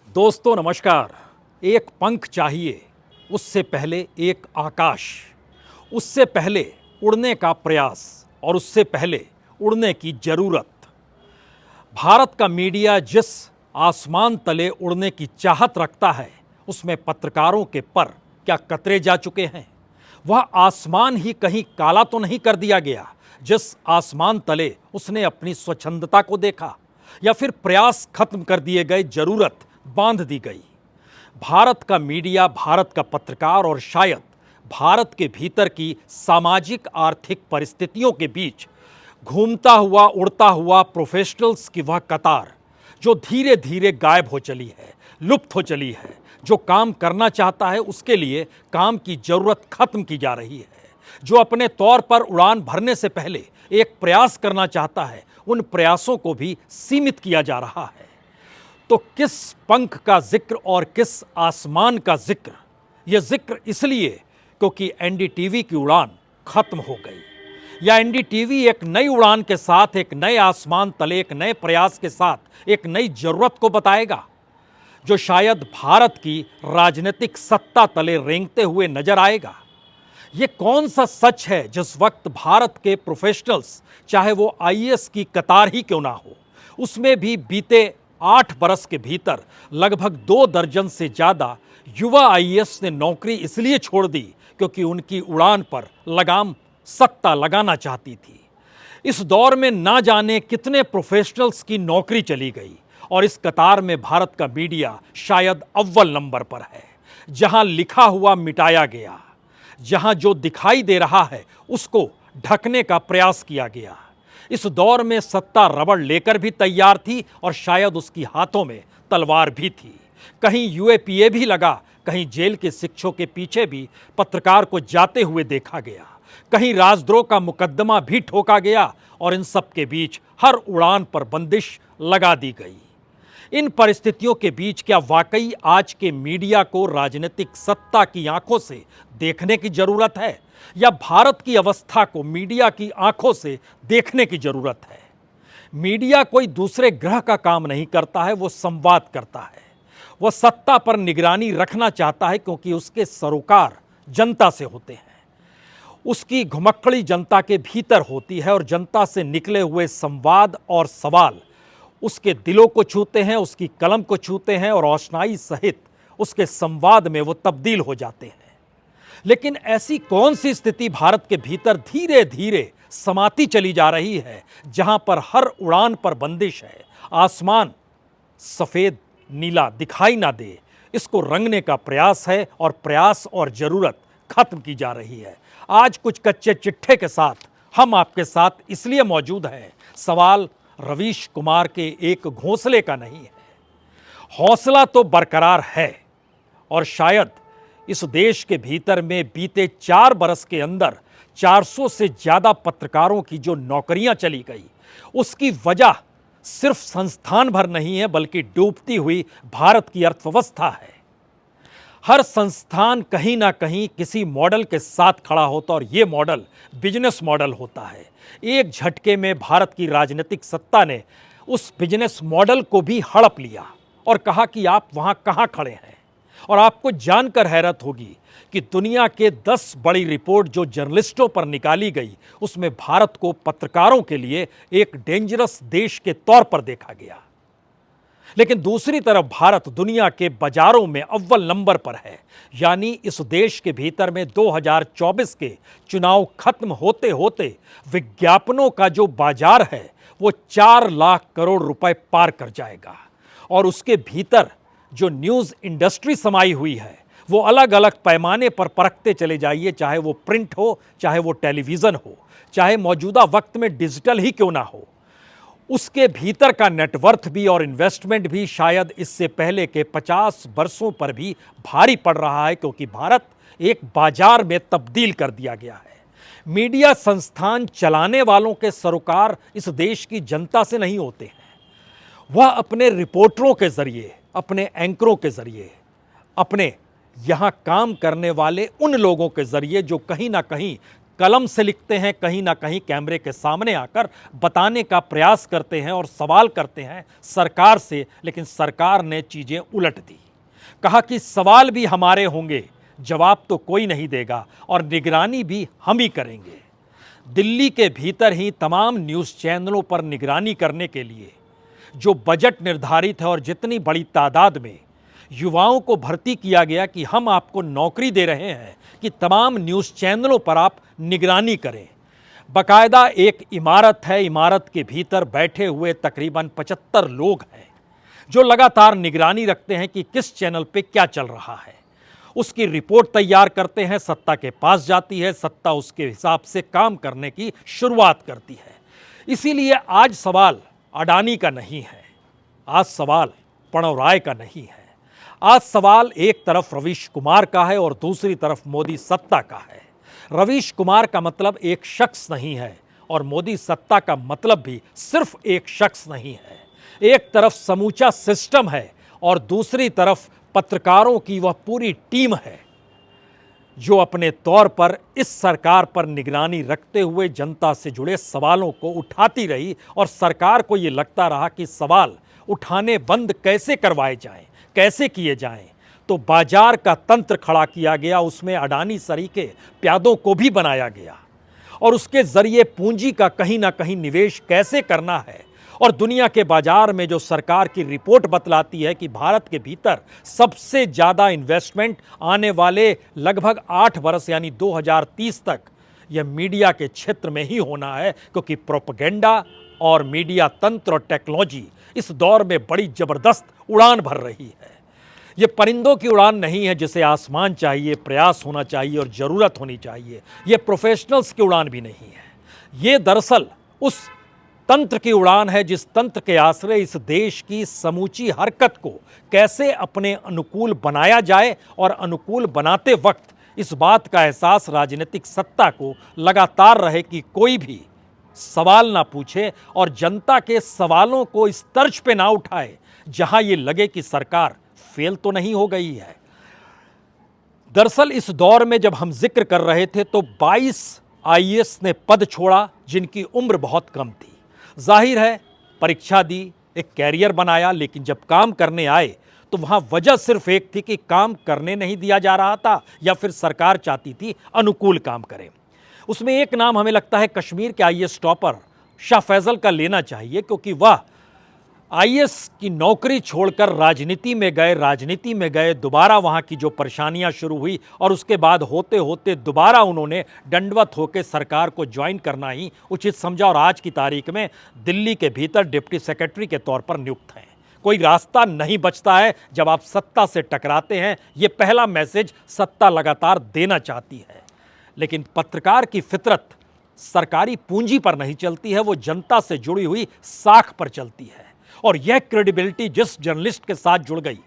दोस्तों नमस्कार। एक पंख चाहिए, उससे पहले एक आकाश, उससे पहले उड़ने का प्रयास और उससे पहले उड़ने की जरूरत। भारत का मीडिया जिस आसमान तले उड़ने की चाहत रखता है, उसमें पत्रकारों के पर क्या कतरे जा चुके हैं। वह आसमान ही कहीं काला तो नहीं कर दिया गया जिस आसमान तले उसने अपनी स्वच्छंदता को देखा, या फिर प्रयास खत्म कर दिए गए, जरूरत बांध दी गई। भारत का मीडिया, भारत का पत्रकार और शायद भारत के भीतर की सामाजिक आर्थिक परिस्थितियों के बीच घूमता हुआ, उड़ता हुआ प्रोफेशनल्स की वह कतार जो धीरे धीरे गायब हो चली है, लुप्त हो चली है। जो काम करना चाहता है उसके लिए काम की जरूरत खत्म की जा रही है। जो अपने तौर पर उड़ान भरने से पहले एक प्रयास करना चाहता है, उन प्रयासों को भी सीमित किया जा रहा है। तो किस पंख का जिक्र और किस आसमान का जिक्र? यह जिक्र इसलिए क्योंकि एनडीटीवी की उड़ान खत्म हो गई, या एनडीटीवी एक नई उड़ान के साथ, एक नए आसमान तले, एक नए प्रयास के साथ एक नई जरूरत को बताएगा, जो शायद भारत की राजनीतिक सत्ता तले रेंगते हुए नजर आएगा। ये कौन सा सच है जिस वक्त भारत के प्रोफेशनल्स, चाहे वो आईएएस की कतार ही क्यों ना हो, उसमें भी बीते 8 बरस के भीतर लगभग 2 दर्जन से ज्यादा युवा आईएएस ने नौकरी इसलिए छोड़ दी क्योंकि उनकी उड़ान पर लगाम सत्ता लगाना चाहती थी। इस दौर में ना जाने कितने प्रोफेशनल्स की नौकरी चली गई, और इस कतार में भारत का मीडिया शायद अव्वल नंबर पर है। जहां लिखा हुआ मिटाया गया, जहां जो दिखाई दे रहा है उसको ढकने का प्रयास किया गया। इस दौर में सत्ता रबड़ लेकर भी तैयार थी और शायद उसकी हाथों में तलवार भी थी। कहीं यूएपीए भी लगा, कहीं जेल के शिक्षों के पीछे भी पत्रकार को जाते हुए देखा गया, कहीं राजद्रोह का मुकदमा भी ठोका गया, और इन सब के बीच हर उड़ान पर बंदिश लगा दी गई। इन परिस्थितियों के बीच क्या वाकई आज के मीडिया को राजनीतिक सत्ता की आंखों से देखने की जरूरत है, या भारत की अवस्था को मीडिया की आंखों से देखने की जरूरत है? मीडिया कोई दूसरे ग्रह का काम नहीं करता है, वो संवाद करता है। वह सत्ता पर निगरानी रखना चाहता है क्योंकि उसके सरोकार जनता से होते हैं, उसकी घुमक्कड़ी जनता के भीतर होती है, और जनता से निकले हुए संवाद और सवाल उसके दिलों को छूते हैं, उसकी कलम को छूते हैं, और रोशनाई सहित उसके संवाद में वो तब्दील हो जाते हैं। लेकिन ऐसी कौन सी स्थिति भारत के भीतर धीरे धीरे समाती चली जा रही है, जहां पर हर उड़ान पर बंदिश है, आसमान सफेद नीला दिखाई ना दे, इसको रंगने का प्रयास है, और प्रयास और जरूरत खत्म की जा रही है। आज कुछ कच्चे चिट्ठे के साथ हम आपके साथ इसलिए मौजूद हैं, सवाल रवीश कुमार के एक घोंसले का नहीं है। हौसला तो बरकरार है, और शायद इस देश के भीतर में बीते 4 बरस के अंदर 400 से ज्यादा पत्रकारों की जो नौकरियां चली गई, उसकी वजह सिर्फ संस्थान भर नहीं है, बल्कि डूबती हुई भारत की अर्थव्यवस्था है। हर संस्थान कहीं ना कहीं किसी मॉडल के साथ खड़ा होता, और यह मॉडल बिजनेस मॉडल होता है। एक झटके में भारत की राजनीतिक सत्ता ने उस बिजनेस मॉडल को भी हड़प लिया और कहा कि आप वहां कहां खड़े हैं। और आपको जानकर हैरत होगी कि दुनिया के 10 बड़ी रिपोर्ट जो जर्नलिस्टों पर निकाली गई, उसमें भारत को पत्रकारों के लिए एक डेंजरस देश के तौर पर देखा गया। लेकिन दूसरी तरफ भारत दुनिया के बाजारों में अव्वल नंबर पर है। यानी इस देश के भीतर में 2024 के चुनाव खत्म होते होते विज्ञापनों का जो बाजार है वो 4 लाख करोड़ रुपए पार कर जाएगा, और उसके भीतर जो न्यूज़ इंडस्ट्री समाई हुई है वो अलग अलग पैमाने पर परखते चले जाइए, चाहे वो प्रिंट हो, चाहे वो टेलीविज़न हो, चाहे मौजूदा वक्त में डिजिटल ही क्यों ना हो, उसके भीतर का नेटवर्थ भी और इन्वेस्टमेंट भी शायद इससे पहले के 50 वर्षों पर भी भारी पड़ रहा है, क्योंकि भारत एक बाजार में तब्दील कर दिया गया है। मीडिया संस्थान चलाने वालों के सरोकार इस देश की जनता से नहीं होते हैं। वह अपने रिपोर्टरों के जरिए, अपने एंकरों के जरिए, अपने यहाँ काम करने वाले उन लोगों के जरिए जो कहीं ना कहीं कलम से लिखते हैं, कहीं ना कहीं कैमरे के सामने आकर बताने का प्रयास करते हैं और सवाल करते हैं सरकार से, लेकिन सरकार ने चीजें उलट दी। कहा कि सवाल भी हमारे होंगे, जवाब तो कोई नहीं देगा और निगरानी भी हम ही करेंगे। दिल्ली के भीतर ही तमाम न्यूज़ चैनलों पर निगरानी करने के लिए जो बजट निर्धारित है और जितनी बड़ी तादाद में युवाओं को भर्ती किया गया कि हम आपको नौकरी दे रहे हैं कि तमाम न्यूज़ चैनलों पर आप निगरानी करें। बाकायदा एक इमारत है, इमारत के भीतर बैठे हुए तकरीबन 75 लोग हैं जो लगातार निगरानी रखते हैं कि किस चैनल पे क्या चल रहा है। उसकी रिपोर्ट तैयार करते हैं, सत्ता के पास जाती है, सत्ता उसके हिसाब से काम करने की शुरुआत करती है। इसीलिए आज सवाल अडानी का नहीं है, आज सवाल प्रणव राय का नहीं है, आज सवाल एक तरफ रवीश कुमार का है और दूसरी तरफ मोदी सत्ता का है। रवीश कुमार का मतलब एक शख्स नहीं है और मोदी सत्ता का मतलब भी सिर्फ एक शख्स नहीं है। एक तरफ समूचा सिस्टम है और दूसरी तरफ पत्रकारों की वह पूरी टीम है जो अपने तौर पर इस सरकार पर निगरानी रखते हुए जनता से जुड़े सवालों को उठाती रही और सरकार को ये लगता रहा कि सवाल उठाने बंद कैसे करवाए जाएं, कैसे किए जाएं। तो बाजार का तंत्र खड़ा किया गया, उसमें अडानी सरीके प्यादों को भी बनाया गया और उसके जरिए पूंजी का कहीं ना कहीं निवेश कैसे करना है। और दुनिया के बाजार में जो सरकार की रिपोर्ट बतलाती है कि भारत के भीतर सबसे ज़्यादा इन्वेस्टमेंट आने वाले लगभग 8 वर्ष यानी 2030 तक यह मीडिया के क्षेत्र में ही होना है, क्योंकि प्रोपेगेंडा और मीडिया तंत्र और टेक्नोलॉजी इस दौर में बड़ी ज़बरदस्त उड़ान भर रही है। ये परिंदों की उड़ान नहीं है जिसे आसमान चाहिए, प्रयास होना चाहिए और ज़रूरत होनी चाहिए। ये प्रोफेशनल्स की उड़ान भी नहीं है, ये दरअसल उस तंत्र की उड़ान है जिस तंत्र के आश्रय इस देश की समूची हरकत को कैसे अपने अनुकूल बनाया जाए और अनुकूल बनाते वक्त इस बात का एहसास राजनीतिक सत्ता को लगातार रहे कि कोई भी सवाल ना पूछे और जनता के सवालों को इस तर्ज पे ना उठाए जहां ये लगे कि सरकार फेल तो नहीं हो गई है। दरअसल इस दौर में जब हम जिक्र कर रहे थे तो 22 आईएएस ने पद छोड़ा जिनकी उम्र बहुत कम थी। जाहिर है परीक्षा दी, एक कैरियर बनाया, लेकिन जब काम करने आए तो वहां वजह सिर्फ एक थी कि काम करने नहीं दिया जा रहा था या फिर सरकार चाहती थी अनुकूल काम करें। उसमें एक नाम हमें लगता है कश्मीर के आईएएस टॉपर शाह फैजल का लेना चाहिए, क्योंकि वह आईएएस की नौकरी छोड़कर राजनीति में गए, दोबारा वहाँ की जो परेशानियाँ शुरू हुई और उसके बाद होते होते दोबारा उन्होंने दंडवत होकर सरकार को ज्वाइन करना ही उचित समझा और आज की तारीख में दिल्ली के भीतर डिप्टी सेक्रेटरी के तौर पर नियुक्त हैं। कोई रास्ता नहीं बचता है जब आप सत्ता से टकराते हैं, ये पहला मैसेज सत्ता लगातार देना चाहती है। लेकिन पत्रकार की फितरत सरकारी पूंजी पर नहीं चलती है, वो जनता से जुड़ी हुई साख पर चलती है और यह क्रेडिबिलिटी जिस जर्नलिस्ट के साथ जुड़ गई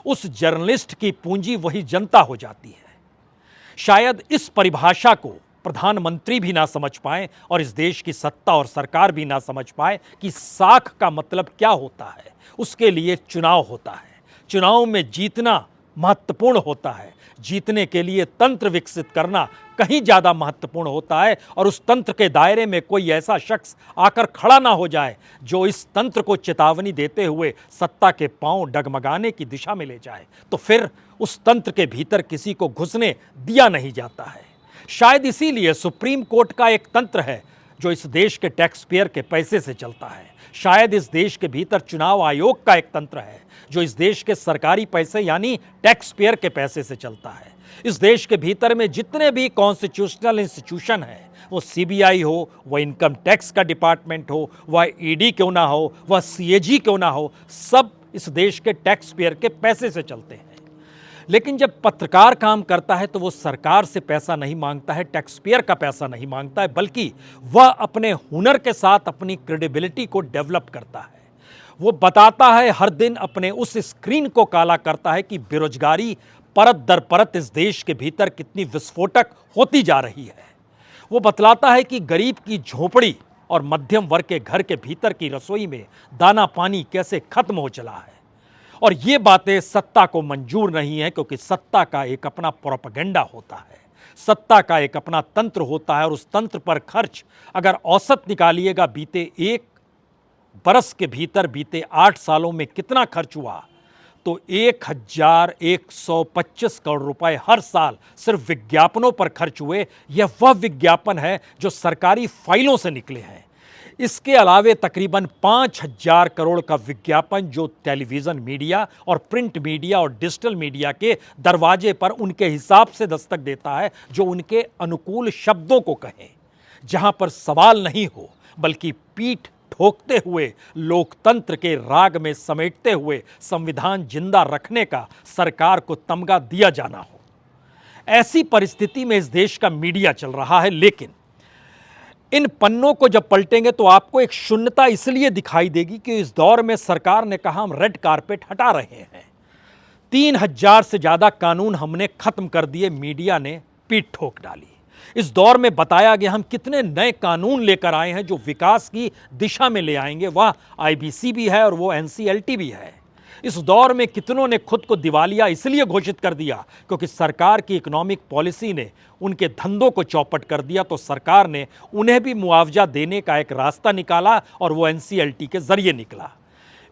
उस जर्नलिस्ट की पूंजी वही जनता हो जाती है। शायद इस परिभाषा को प्रधानमंत्री भी ना समझ पाए और इस देश की सत्ता और सरकार भी ना समझ पाए कि साख का मतलब क्या होता है। उसके लिए चुनाव होता है, चुनाव में जीतना महत्वपूर्ण होता है, जीतने के लिए तंत्र विकसित करना कहीं ज़्यादा महत्वपूर्ण होता है और उस तंत्र के दायरे में कोई ऐसा शख्स आकर खड़ा ना हो जाए जो इस तंत्र को चेतावनी देते हुए सत्ता के पांव डगमगाने की दिशा में ले जाए, तो फिर उस तंत्र के भीतर किसी को घुसने दिया नहीं जाता है। शायद इसीलिए सुप्रीम कोर्ट का एक तंत्र है जो इस देश के टैक्स पेयर के पैसे से चलता है। शायद इस देश के भीतर चुनाव आयोग का एक तंत्र है जो इस देश के सरकारी पैसे यानी टैक्स पेयर के पैसे से चलता है। इस देश के भीतर में जितने भी कॉन्स्टिट्यूशनल इंस्टीट्यूशन हैं, वो सीबीआई हो, वह इनकम टैक्स का डिपार्टमेंट हो, वह ईडी क्यों ना हो, वह सीएजी क्यों ना हो, सब इस देश के टैक्स पेयर के पैसे से चलते हैं। लेकिन जब पत्रकार काम करता है तो वो सरकार से पैसा नहीं मांगता है, टैक्स पेयर का पैसा नहीं मांगता है, बल्कि वह अपने हुनर के साथ अपनी क्रेडिबिलिटी को डेवलप करता है। वो बताता है, हर दिन अपने उस स्क्रीन को काला करता है कि बेरोजगारी परत दर परत इस देश के भीतर कितनी विस्फोटक होती जा रही है। वो बतलाता है कि गरीब की झोपड़ी और मध्यम वर्ग के घर के भीतर की रसोई में दाना पानी कैसे खत्म हो चला है। और ये बातें सत्ता को मंजूर नहीं है, क्योंकि सत्ता का एक अपना प्रोपेगेंडा होता है। सत्ता का एक अपना तंत्र होता है और उस तंत्र पर खर्च अगर औसत निकालिएगा बीते 1 बरस के भीतर, बीते 8 सालों में कितना खर्च हुआ, तो 1125 करोड़ रुपए हर साल सिर्फ विज्ञापनों पर खर्च हुए। यह वह विज्ञापन है जो सरकारी फाइलों से निकले हैं। इसके अलावे तकरीबन 5000 करोड़ का विज्ञापन जो टेलीविजन मीडिया और प्रिंट मीडिया और डिजिटल मीडिया के दरवाजे पर उनके हिसाब से दस्तक देता है, जो उनके अनुकूल शब्दों को कहें, जहां पर सवाल नहीं हो बल्कि पीठ ठोकते हुए लोकतंत्र के राग में समेटते हुए संविधान जिंदा रखने का सरकार को तमगा दिया जाना हो। ऐसी परिस्थिति में इस देश का मीडिया चल रहा है। लेकिन इन पन्नों को जब पलटेंगे तो आपको एक शून्यता इसलिए दिखाई देगी कि इस दौर में सरकार ने कहा हम रेड कारपेट हटा रहे हैं। 3000 से ज्यादा कानून हमने खत्म कर दिए, मीडिया ने पीठ ठोक डाली। इस दौर में बताया गया हम कितने नए कानून लेकर आए हैं जो विकास की दिशा में ले आएंगे। वह आईबीसी भी है और वो एनसीएलटी भी है। इस दौर में कितनों ने खुद को दिवालिया इसलिए घोषित कर दिया क्योंकि सरकार की इकोनॉमिक पॉलिसी ने उनके धंधों को चौपट कर दिया, तो सरकार ने उन्हें भी मुआवजा देने का एक रास्ता निकाला और वो एनसीएलटी के जरिए निकला।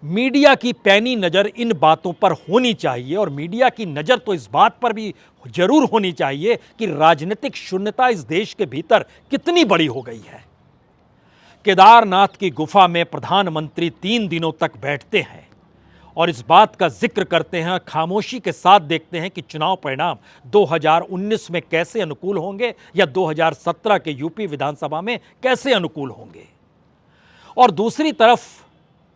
मीडिया की पैनी नज़र इन बातों पर होनी चाहिए और मीडिया की नज़र तो इस बात पर भी जरूर होनी चाहिए कि राजनीतिक शून्यता इस देश के भीतर कितनी बड़ी हो गई है। केदारनाथ की गुफा में प्रधानमंत्री 3 दिनों तक बैठते हैं और इस बात का जिक्र करते हैं, खामोशी के साथ देखते हैं कि चुनाव परिणाम 2019 में कैसे अनुकूल होंगे या 2017 के यूपी विधानसभा में कैसे अनुकूल होंगे। और दूसरी तरफ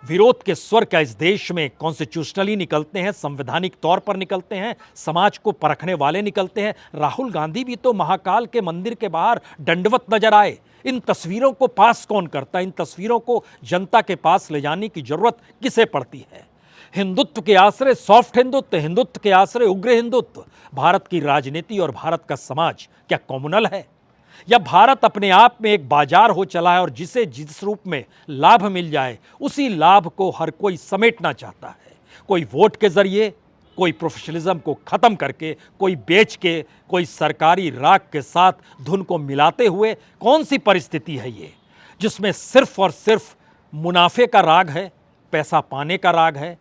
विरोध के स्वर का इस देश में कॉन्स्टिट्यूशनली निकलते हैं, संवैधानिक तौर पर निकलते हैं, समाज को परखने वाले निकलते हैं। राहुल गांधी भी तो महाकाल के मंदिर के बाहर दंडवत नजर आए। इन तस्वीरों को पास कौन करता है? इन तस्वीरों को जनता के पास ले जाने की जरूरत किसे पड़ती है? हिंदुत्व के आश्रय सॉफ्ट हिंदुत्व, हिंदुत्व के आश्रय उग्र हिंदुत्व। भारत की राजनीति और भारत का समाज क्या कम्युनल है या भारत अपने आप में एक बाजार हो चला है और जिसे जिस रूप में लाभ मिल जाए उसी लाभ को हर कोई समेटना चाहता है? कोई वोट के जरिए, कोई प्रोफेशनलिज्म को खत्म करके, कोई बेच के, कोई सरकारी राग के साथ धुन को मिलाते हुए। कौन सी परिस्थिति है ये जिसमें सिर्फ और सिर्फ मुनाफे का राग है, पैसा पाने का राग है,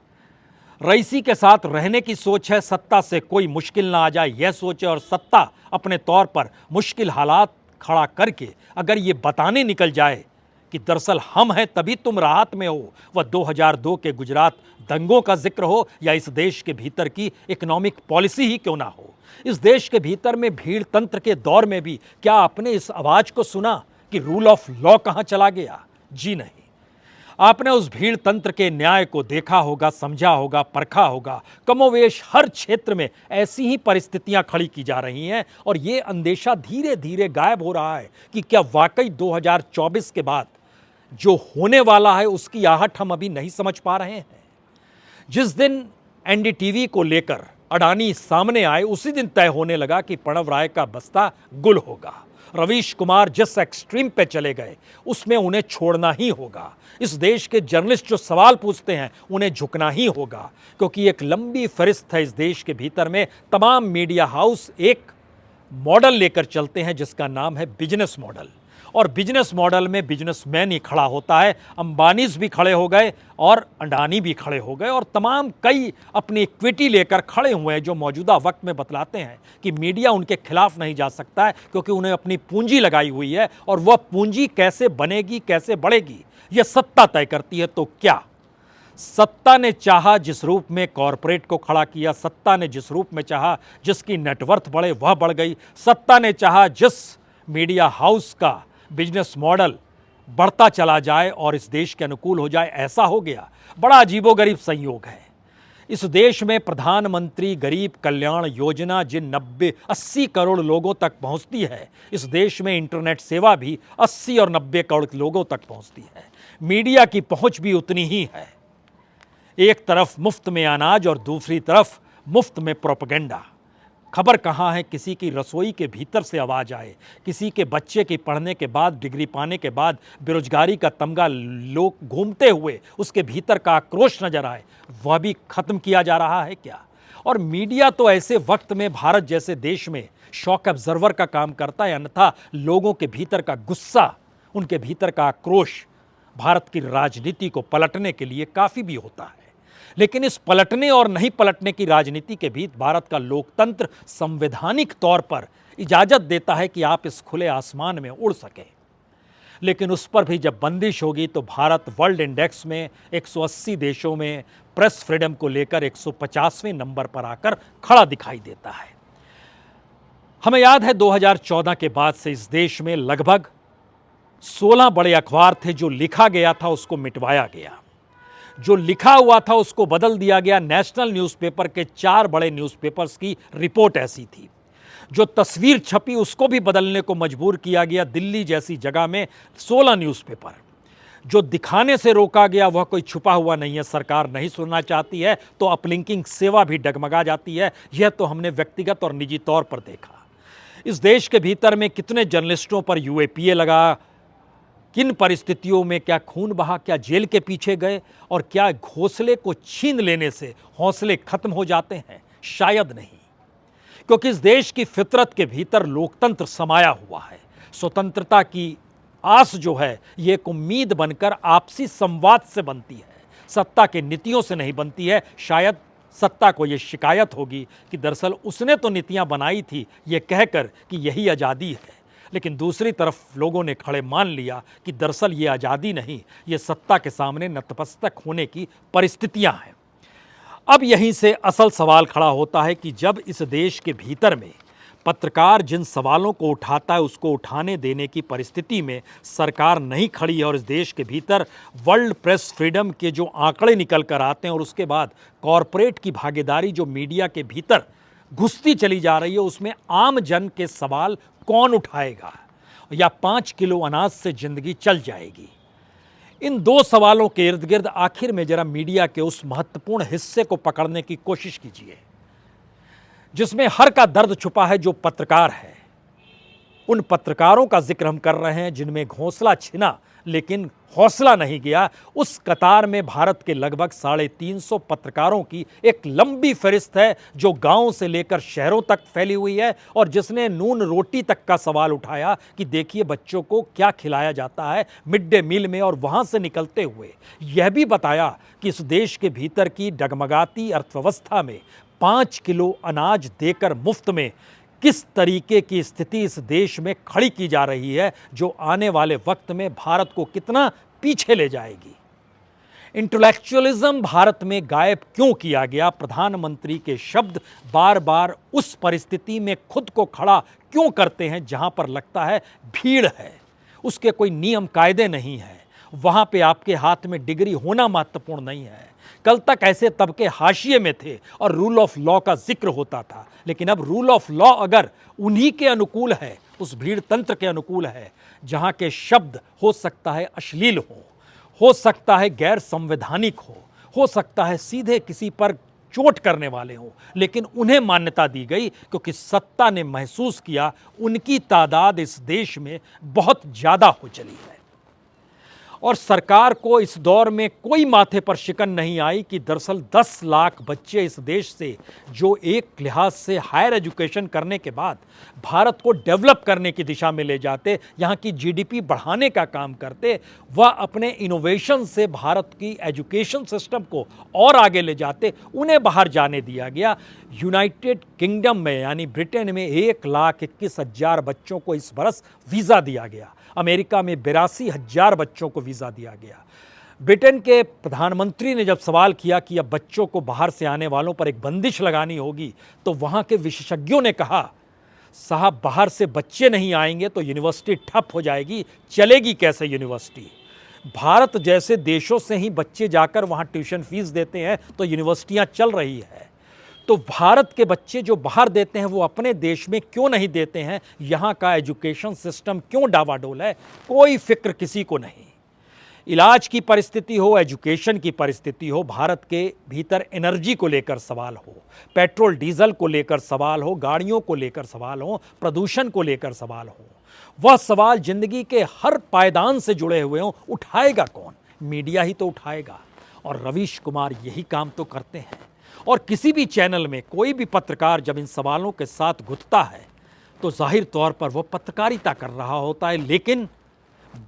रईसी के साथ रहने की सोच है, सत्ता से कोई मुश्किल ना आ जाए यह सोच है, और सत्ता अपने तौर पर मुश्किल हालात खड़ा करके अगर ये बताने निकल जाए कि दरअसल हम हैं तभी तुम राहत में हो, वह 2002 के गुजरात दंगों का जिक्र हो या इस देश के भीतर की इकोनॉमिक पॉलिसी ही क्यों ना हो। इस देश के भीतर में भीड़ तंत्र के दौर में भी क्या आपने इस आवाज को सुना कि रूल ऑफ लॉ कहां चला गया? जी नहीं। आपने उस भीड़ तंत्र के न्याय को देखा होगा, समझा होगा, परखा होगा। कमोवेश हर क्षेत्र में ऐसी ही परिस्थितियां खड़ी की जा रही हैं और ये अंदेशा धीरे धीरे गायब हो रहा है कि क्या वाकई 2024 के बाद जो होने वाला है उसकी आहट हम अभी नहीं समझ पा रहे हैं। जिस दिन एनडीटीवी को लेकर अडानी सामने आए उसी दिन तय होने लगा कि प्रणव राय का बस्ता गुल होगा। रवीश कुमार जिस एक्सट्रीम पे चले गए उसमें उन्हें छोड़ना ही होगा। इस देश के जर्नलिस्ट जो सवाल पूछते हैं उन्हें झुकना ही होगा, क्योंकि एक लंबी फहरिस्त है इस देश के भीतर में। तमाम मीडिया हाउस एक मॉडल लेकर चलते हैं जिसका नाम है बिजनेस मॉडल, और बिजनेस मॉडल में बिजनेसमैन ही खड़ा होता है। अंबानीज भी खड़े हो गए और अडानी भी खड़े हो गए और तमाम कई अपनी इक्विटी लेकर खड़े हुए हैं जो मौजूदा वक्त में बतलाते हैं कि मीडिया उनके खिलाफ नहीं जा सकता है क्योंकि उन्हें अपनी पूंजी लगाई हुई है और वह पूंजी कैसे बनेगी, कैसे बढ़ेगी, यह सत्ता तय करती है। तो क्या सत्ता ने चाहा जिस रूप में कॉरपोरेट को खड़ा किया, सत्ता ने जिस रूप में चाहा जिसकी नेटवर्थ बढ़े वह बढ़ गई, सत्ता ने चाहा जिस मीडिया हाउस का बिजनेस मॉडल बढ़ता चला जाए और इस देश के अनुकूल हो जाए, ऐसा हो गया। बड़ा अजीबोगरीब संयोग है। इस देश में प्रधानमंत्री गरीब कल्याण योजना जिन 90-80 करोड़ लोगों तक पहुंचती है, इस देश में इंटरनेट सेवा भी 80 और 90 करोड़ लोगों तक पहुंचती है। मीडिया की पहुंच भी उतनी ही है। एक तरफ मुफ्त में अनाज और दूसरी तरफ मुफ्त में प्रोपेगेंडा। खबर कहाँ है किसी की रसोई के भीतर से आवाज आए, किसी के बच्चे की पढ़ने के बाद, डिग्री पाने के बाद बेरोजगारी का तमगा लोग घूमते हुए उसके भीतर का आक्रोश नजर आए, वह भी खत्म किया जा रहा है क्या? और मीडिया तो ऐसे वक्त में भारत जैसे देश में शॉक ऑब्जर्वर का काम करता है, अन्यथा लोगों के भीतर का गुस्सा, उनके भीतर का आक्रोश भारत की राजनीति को पलटने के लिए काफ़ी भी होता है। लेकिन इस पलटने और नहीं पलटने की राजनीति के बीच भारत का लोकतंत्र संवैधानिक तौर पर इजाज़त देता है कि आप इस खुले आसमान में उड़ सकें। लेकिन उस पर भी जब बंदिश होगी तो भारत वर्ल्ड इंडेक्स में 180 देशों में प्रेस फ्रीडम को लेकर 150वें नंबर पर आकर खड़ा दिखाई देता है। हमें याद है 2014 के बाद से इस देश में लगभग 16 बड़े अखबार थे। जो लिखा गया था उसको मिटवाया गया, जो लिखा हुआ था उसको बदल दिया गया। नेशनल न्यूज़पेपर के 4 बड़े न्यूज़पेपर्स की रिपोर्ट ऐसी थी। जो तस्वीर छपी उसको भी बदलने को मजबूर किया गया। दिल्ली जैसी जगह में 16 न्यूज़पेपर। जो दिखाने से रोका गया वह कोई छुपा हुआ नहीं है, सरकार नहीं सुनना चाहती है तो अपलिंकिंग सेवा भी डगमगा जाती है। यह तो हमने व्यक्तिगत और निजी तौर पर देखा। इस देश के भीतर में कितने जर्नलिस्टों पर यूएपीए लगा, किन परिस्थितियों में क्या खून बहा, क्या जेल के पीछे गए, और क्या घोंसले को छीन लेने से हौसले खत्म हो जाते हैं? शायद नहीं, क्योंकि इस देश की फितरत के भीतर लोकतंत्र समाया हुआ है। स्वतंत्रता की आस जो है ये एक उम्मीद बनकर आपसी संवाद से बनती है, सत्ता के नीतियों से नहीं बनती है। शायद सत्ता को ये शिकायत होगी कि दरअसल उसने तो नीतियां बनाई थी ये कहकर कि यही आज़ादी है, लेकिन दूसरी तरफ लोगों ने खड़े मान लिया कि दरअसल ये आज़ादी नहीं, ये सत्ता के सामने नतमस्तक होने की परिस्थितियां हैं। अब यहीं से असल सवाल खड़ा होता है कि जब इस देश के भीतर में पत्रकार जिन सवालों को उठाता है उसको उठाने देने की परिस्थिति में सरकार नहीं खड़ी है, और इस देश के भीतर वर्ल्ड प्रेस फ्रीडम के जो आंकड़े निकल कर आते हैं और उसके बाद कॉरपोरेट की भागीदारी जो मीडिया के भीतर घुसती चली जा रही है, उसमें आम जन के सवाल कौन उठाएगा, या 5 किलो अनाज से जिंदगी चल जाएगी? इन 2 सवालों के इर्द गिर्द आखिर में जरा मीडिया के उस महत्वपूर्ण हिस्से को पकड़ने की कोशिश कीजिए जिसमें हर का दर्द छुपा है, जो पत्रकार है। उन पत्रकारों का जिक्र हम कर रहे हैं जिनमें घोंसला छिना लेकिन हौसला नहीं गया। उस कतार में भारत के लगभग 350 पत्रकारों की एक लंबी फहरिस्त है जो गांव से लेकर शहरों तक फैली हुई है, और जिसने नून रोटी तक का सवाल उठाया कि देखिए बच्चों को क्या खिलाया जाता है मिड डे मील में, और वहां से निकलते हुए यह भी बताया कि इस देश के भीतर की डगमगाती अर्थव्यवस्था में 5 किलो अनाज देकर मुफ्त में किस तरीके की स्थिति इस देश में खड़ी की जा रही है, जो आने वाले वक्त में भारत को कितना पीछे ले जाएगी। इंटेलेक्चुअलिज्म भारत में गायब क्यों किया गया? प्रधानमंत्री के शब्द बार बार उस परिस्थिति में खुद को खड़ा क्यों करते हैं जहां पर लगता है भीड़ है, उसके कोई नियम कायदे नहीं है, वहां पे आपके हाथ में डिग्री होना महत्वपूर्ण नहीं है। कल तक ऐसे तबके हाशिए में थे और रूल ऑफ लॉ का जिक्र होता था, लेकिन अब रूल ऑफ लॉ अगर उन्हीं के अनुकूल है, उस भीड़ तंत्र के अनुकूल है जहां के शब्द हो सकता है अश्लील हो सकता है गैर संवैधानिक हो सकता है सीधे किसी पर चोट करने वाले हों, लेकिन उन्हें मान्यता दी गई क्योंकि सत्ता ने महसूस किया उनकी तादाद इस देश में बहुत ज़्यादा हो चली है। और सरकार को इस दौर में कोई माथे पर शिकन नहीं आई कि दरअसल 10 लाख बच्चे इस देश से जो एक लिहाज से हायर एजुकेशन करने के बाद भारत को डेवलप करने की दिशा में ले जाते, यहाँ की जीडीपी बढ़ाने का काम करते, वह अपने इनोवेशन से भारत की एजुकेशन सिस्टम को और आगे ले जाते, उन्हें बाहर जाने दिया गया। यूनाइटेड किंगडम में यानी ब्रिटेन में 1,21,000 बच्चों को इस बरस वीज़ा दिया गया। अमेरिका में 82,000 बच्चों को वीज़ा दिया गया। ब्रिटेन के प्रधानमंत्री ने जब सवाल किया कि अब बच्चों को बाहर से आने वालों पर एक बंदिश लगानी होगी, तो वहाँ के विशेषज्ञों ने कहा साहब बाहर से बच्चे नहीं आएंगे तो यूनिवर्सिटी ठप हो जाएगी, चलेगी कैसे यूनिवर्सिटी? भारत जैसे देशों से ही बच्चे जाकर वहाँ ट्यूशन फीस देते हैं तो यूनिवर्सिटियाँ चल रही है। तो भारत के बच्चे जो बाहर देते हैं वो अपने देश में क्यों नहीं देते हैं? यहाँ का एजुकेशन सिस्टम क्यों डावाडोल है? कोई फिक्र किसी को नहीं। इलाज की परिस्थिति हो, एजुकेशन की परिस्थिति हो, भारत के भीतर एनर्जी को लेकर सवाल हो, पेट्रोल डीजल को लेकर सवाल हो, गाड़ियों को लेकर सवाल हो, प्रदूषण को लेकर सवाल हो, वह सवाल जिंदगी के हर पायदान से जुड़े हुए हों, उठाएगा कौन? मीडिया ही तो उठाएगा। और रवीश कुमार यही काम तो करते हैं। और किसी भी चैनल में कोई भी पत्रकार जब इन सवालों के साथ घुसता है तो जाहिर तौर पर वो पत्रकारिता कर रहा होता है, लेकिन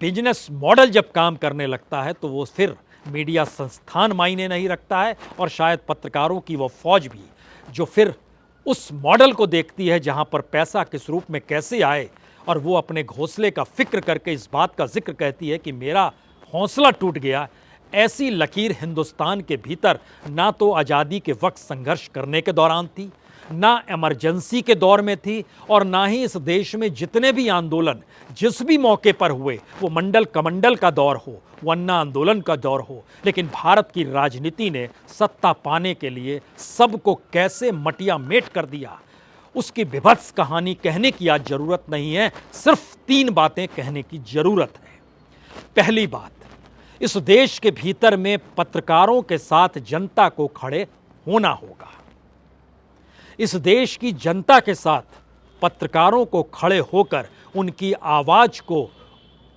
बिजनेस मॉडल जब काम करने लगता है तो वो फिर मीडिया संस्थान मायने नहीं रखता है, और शायद पत्रकारों की वो फौज भी जो फिर उस मॉडल को देखती है जहां पर पैसा किस रूप में कैसे आए, और वो अपने घोंसले का फिक्र करके इस बात का जिक्र कहती है कि मेरा हौसला टूट गया। ऐसी लकीर हिंदुस्तान के भीतर ना तो आज़ादी के वक्त संघर्ष करने के दौरान थी, ना इमरजेंसी के दौर में थी, और ना ही इस देश में जितने भी आंदोलन जिस भी मौके पर हुए, वो मंडल कमंडल का दौर हो, वो अन्ना आंदोलन का दौर हो, लेकिन भारत की राजनीति ने सत्ता पाने के लिए सबको कैसे मटिया मेट कर दिया, उसकी विभत्स कहानी कहने की आज जरूरत नहीं है। सिर्फ 3 बातें कहने की जरूरत है। पहली बात, इस देश के भीतर में पत्रकारों के साथ जनता को खड़े होना होगा। इस देश की जनता के साथ पत्रकारों को खड़े होकर उनकी आवाज को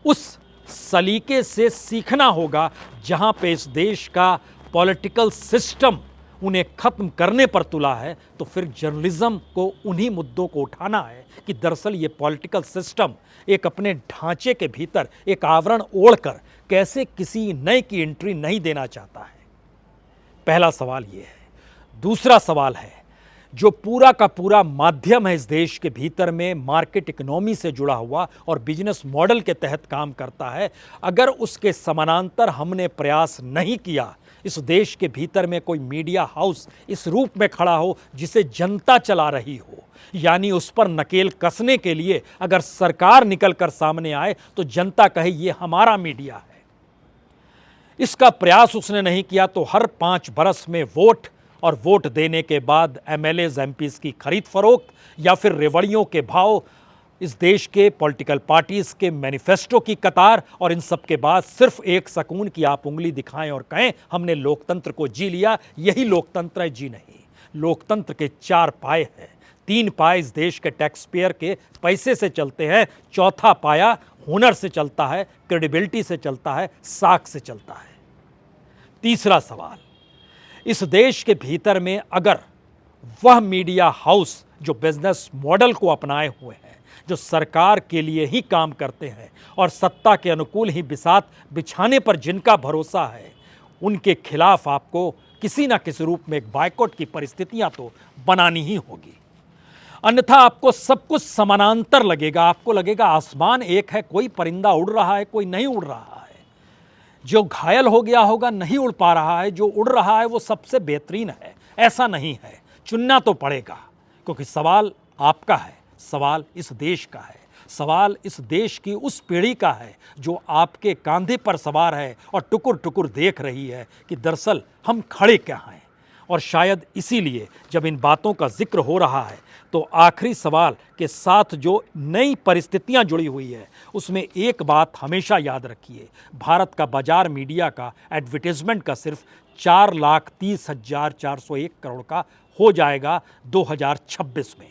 उस सलीके से सीखना होगा जहां पे इस देश का पॉलिटिकल सिस्टम उन्हें खत्म करने पर तुला है। तो फिर जर्नलिज्म को उन्हीं मुद्दों को उठाना है कि दरअसल ये पॉलिटिकल सिस्टम एक अपने ढांचे के भीतर एक आवरण ओढ़कर कैसे किसी नए की एंट्री नहीं देना चाहता है। पहला सवाल ये है। दूसरा सवाल है, जो पूरा का पूरा माध्यम है इस देश के भीतर में मार्केट इकोनॉमी से जुड़ा हुआ और बिजनेस मॉडल के तहत काम करता है, अगर उसके समानांतर हमने प्रयास नहीं किया, इस देश के भीतर में कोई मीडिया हाउस इस रूप में खड़ा हो जिसे जनता चला रही हो, यानी उस पर नकेल कसने के लिए अगर सरकार निकल कर सामने आए तो जनता कहे ये हमारा मीडिया है, इसका प्रयास उसने नहीं किया, तो हर 5 बरस में वोट और वोट देने के बाद एमएलएज एमपीज की खरीद फरोख्त या फिर रेवड़ियों के भाव, इस देश के पॉलिटिकल पार्टीज के मैनिफेस्टो की कतार, और इन सब के बाद सिर्फ एक सकून की आप उंगली दिखाएं और कहें हमने लोकतंत्र को जी लिया। यही लोकतंत्र है? जी नहीं। लोकतंत्र के 4 पाए हैं। 3 पाए इस देश के टैक्स पेयर के पैसे से चलते हैं, चौथा पाया हुनर से चलता है, क्रेडिबिलिटी से चलता है, साख से चलता है। तीसरा सवाल, इस देश के भीतर में अगर वह मीडिया हाउस जो बिजनेस मॉडल को अपनाए हुए हैं, जो सरकार के लिए ही काम करते हैं और सत्ता के अनुकूल ही बिसात बिछाने पर जिनका भरोसा है, उनके खिलाफ आपको किसी ना किसी रूप में एक बायकॉट की परिस्थितियां तो बनानी ही होगी, अन्यथा आपको सब कुछ समानांतर लगेगा। आपको लगेगा आसमान एक है, कोई परिंदा उड़ रहा है, कोई नहीं उड़ रहा है, जो घायल हो गया होगा नहीं उड़ पा रहा है, जो उड़ रहा है वो सबसे बेहतरीन है। ऐसा नहीं है, चुनना तो पड़ेगा, क्योंकि सवाल आपका है, सवाल इस देश का है, सवाल इस देश की उस पीढ़ी का है जो आपके कंधे पर सवार है और टुकुर टुकुर देख रही है कि दरअसल हम खड़े क्या हैं। और शायद इसीलिए जब इन बातों का जिक्र हो रहा है तो आखिरी सवाल के साथ जो नई परिस्थितियां जुड़ी हुई है उसमें एक बात हमेशा याद रखिए, भारत का बाजार मीडिया का एडवर्टीजमेंट का सिर्फ 4,30,401 करोड़ का हो जाएगा 2026 में।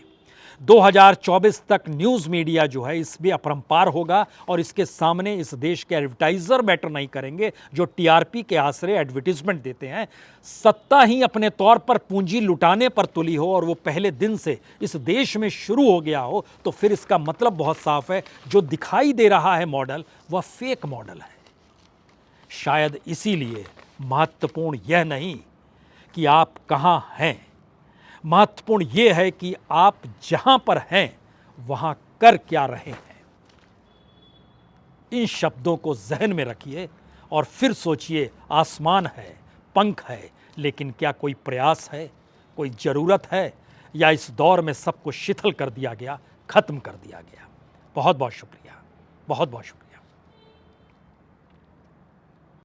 2024 तक न्यूज़ मीडिया जो है इसमें अपरंपार होगा, और इसके सामने इस देश के एडवर्टाइज़र मैटर नहीं करेंगे जो टीआरपी के आसरे एडवर्टीजमेंट देते हैं। सत्ता ही अपने तौर पर पूंजी लुटाने पर तुली हो और वो पहले दिन से इस देश में शुरू हो गया हो, तो फिर इसका मतलब बहुत साफ है, जो दिखाई दे रहा है मॉडल वह फेक मॉडल है। शायद इसीलिए महत्वपूर्ण यह नहीं कि आप कहाँ हैं, महत्वपूर्ण यह है कि आप जहां पर हैं वहां कर क्या रहे हैं। इन शब्दों को जहन में रखिए और फिर सोचिए, आसमान है, पंख है, लेकिन क्या कोई प्रयास है, कोई ज़रूरत है, या इस दौर में सब कुछ शिथिल कर दिया गया, खत्म कर दिया गया। बहुत बहुत शुक्रिया, बहुत बहुत शुक्रिया।